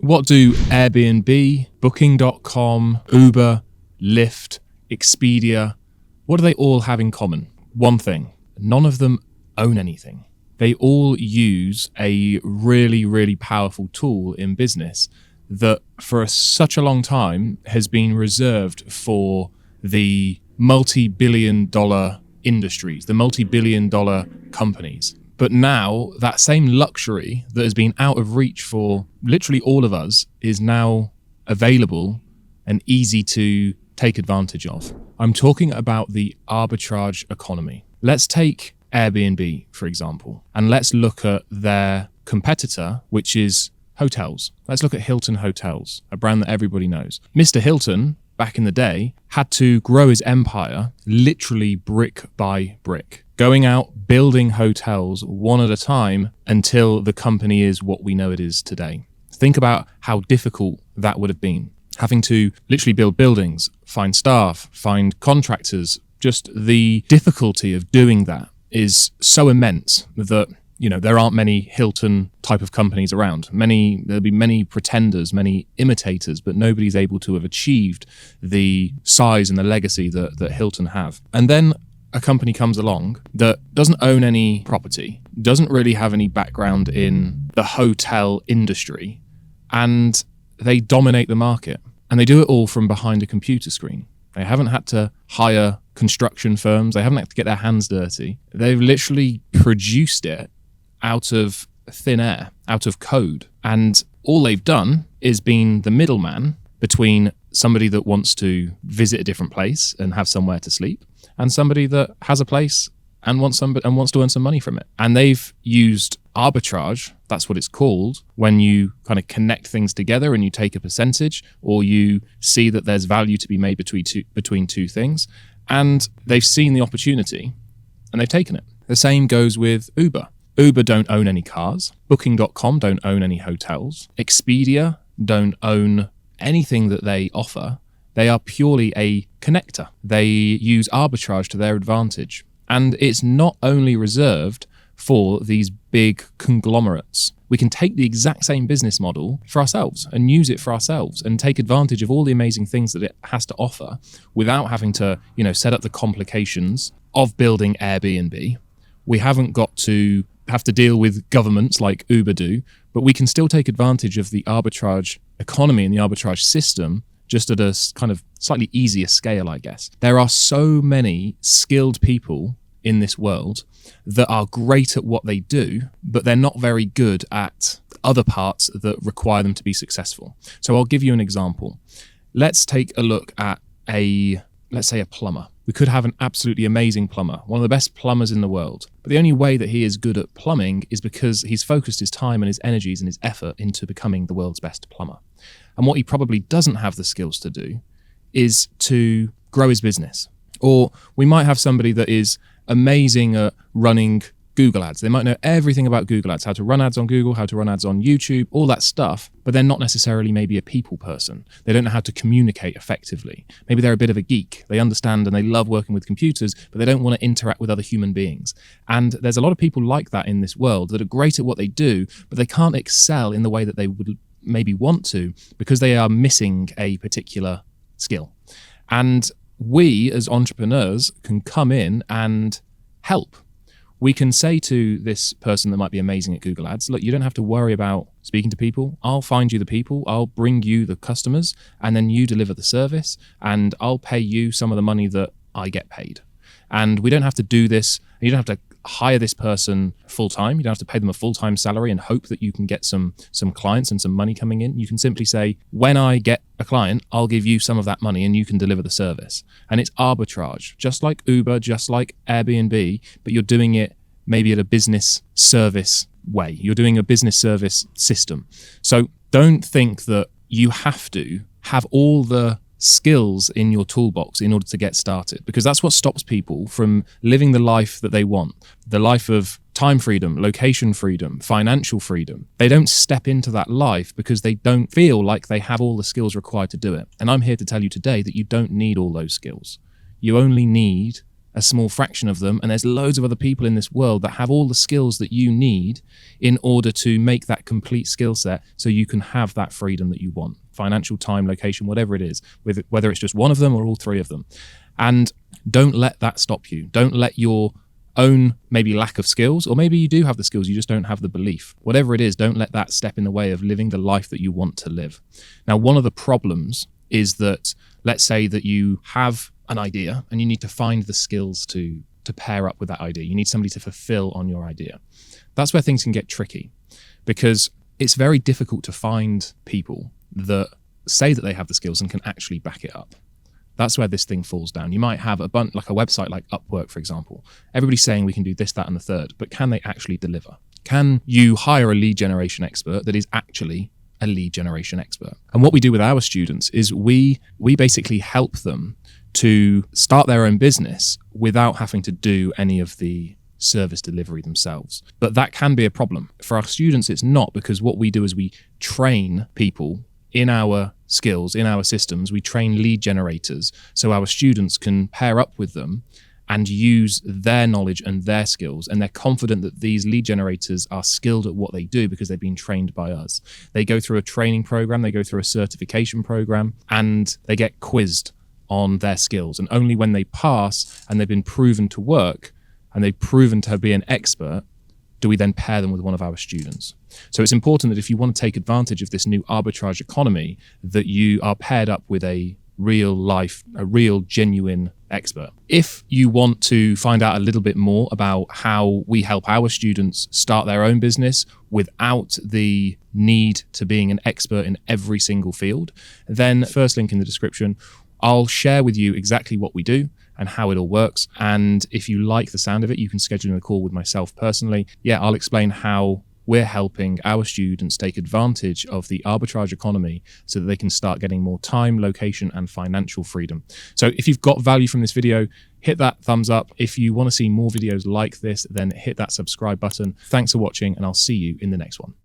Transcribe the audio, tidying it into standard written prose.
What do Airbnb, Booking.com, Uber, Lyft, Expedia, what do they all have in common? One thing, none of them own anything. They all use a really, really powerful tool in business that for such a long time has been reserved for the multi-billion-dollar industries, the multi-billion-dollar companies. But now that same luxury that has been out of reach for literally all of us is now available and easy to take advantage of. I'm talking about the arbitrage economy. Let's take Airbnb, for example, and let's look at their competitor, which is hotels. Let's look at Hilton Hotels, a brand that everybody knows. Mr. Hilton, back in the day, had to grow his empire literally brick by brick, going out, building hotels one at a time until the company is what we know it is today. Think about how difficult that would have been. Having to literally build buildings, find staff, find contractors. Just the difficulty of doing that is so immense that, there aren't many Hilton type of companies around. There'll be many pretenders, many imitators, but nobody's able to have achieved the size and the legacy that Hilton have. And then a company comes along that doesn't own any property, doesn't really have any background in the hotel industry, and they dominate the market. And they do it all from behind a computer screen. They haven't had to hire construction firms. They haven't had to get their hands dirty. They've literally produced it out of thin air, out of code. And all they've done is been the middleman between somebody that wants to visit a different place and have somewhere to sleep and somebody that has a place and wants to earn some money from it. And they've used arbitrage, that's what it's called, when you kind of connect things together and you take a percentage or you see that there's value to be made between two things. And they've seen the opportunity and they've taken it. The same goes with Uber. Uber don't own any cars. Booking.com don't own any hotels. Expedia don't own anything that they offer. They are purely a connector. They use arbitrage to their advantage. And it's not only reserved for these big conglomerates. We can take the exact same business model for ourselves and use it for ourselves and take advantage of all the amazing things that it has to offer without having to, set up the complications of building Airbnb. We haven't got to have to deal with governments like Uber do, but we can still take advantage of the arbitrage economy and the arbitrage system just at a kind of slightly easier scale, I guess. There are so many skilled people in this world that are great at what they do, but they're not very good at other parts that require them to be successful. So I'll give you an example. Let's take a look at let's say a plumber. We could have an absolutely amazing plumber, one of the best plumbers in the world. But the only way that he is good at plumbing is because he's focused his time and his energies and his effort into becoming the world's best plumber. And what he probably doesn't have the skills to do is to grow his business. Or we might have somebody that is amazing at running Google ads. They might know everything about Google ads, how to run ads on Google, how to run ads on YouTube, all that stuff, but they're not necessarily maybe a people person. They don't know how to communicate effectively. Maybe they're a bit of a geek. They understand and they love working with computers, but they don't want to interact with other human beings. And there's a lot of people like that in this world that are great at what they do, but they can't excel in the way that they would maybe want to because they are missing a particular skill. And we as entrepreneurs can come in and help. We can say to this person that might be amazing at Google Ads, look, you don't have to worry about speaking to people. I'll find you the people. I'll bring you the customers and then you deliver the service and I'll pay you some of the money that I get paid. And we don't have to do this. You don't have to hire this person full time. You don't have to pay them a full-time salary and hope that you can get some clients and some money coming in. You can simply say, when I get a client, I'll give you some of that money and you can deliver the service. And it's arbitrage, just like Uber, just like Airbnb, but you're doing it maybe at a business service way. You're doing a business service system. So don't think that you have to have all the skills in your toolbox in order to get started, because that's what stops people from living the life that they want, the life of time freedom, location freedom, financial freedom. They don't step into that life because they don't feel like they have all the skills required to do it. And I'm here to tell you today that you don't need all those skills. You only need a small fraction of them, and there's loads of other people in this world that have all the skills that you need in order to make that complete skill set so you can have that freedom that you want. Financial, time, location, whatever it is, whether it's just one of them or all three of them. And don't let that stop you. Don't let your own maybe lack of skills, or maybe you do have the skills, you just don't have the belief. Whatever it is, don't let that step in the way of living the life that you want to live. Now, one of the problems is that, let's say that you have an idea and you need to find the skills to pair up with that idea. You need somebody to fulfill on your idea. That's where things can get tricky, because it's very difficult to find people that say that they have the skills and can actually back it up. That's where this thing falls down. You might have like a website like Upwork, for example. Everybody's saying we can do this, that, and the third, but can they actually deliver? Can you hire a lead generation expert that is actually a lead generation expert? And what we do with our students is we basically help them to start their own business without having to do any of the service delivery themselves. But that can be a problem. For our students, it's not, because what we do is we train people in our skills, in our systems. We train lead generators so our students can pair up with them and use their knowledge and their skills. And they're confident that these lead generators are skilled at what they do because they've been trained by us. They go through a training program, they go through a certification program, and they get quizzed on their skills. And only when they pass and they've been proven to work and they've proven to be an expert, do we then pair them with one of our students. So it's important that if you want to take advantage of this new arbitrage economy, that you are paired up with a real genuine expert. If you want to find out a little bit more about how we help our students start their own business without the need to being an expert in every single field, then first link in the description, I'll share with you exactly what we do and how it all works. And if you like the sound of it, you can schedule in a call with myself personally. Yeah, I'll explain how we're helping our students take advantage of the arbitrage economy so that they can start getting more time, location, and financial freedom. So if you've got value from this video, hit that thumbs up. If you want to see more videos like this, then hit that subscribe button. Thanks for watching, and I'll see you in the next one.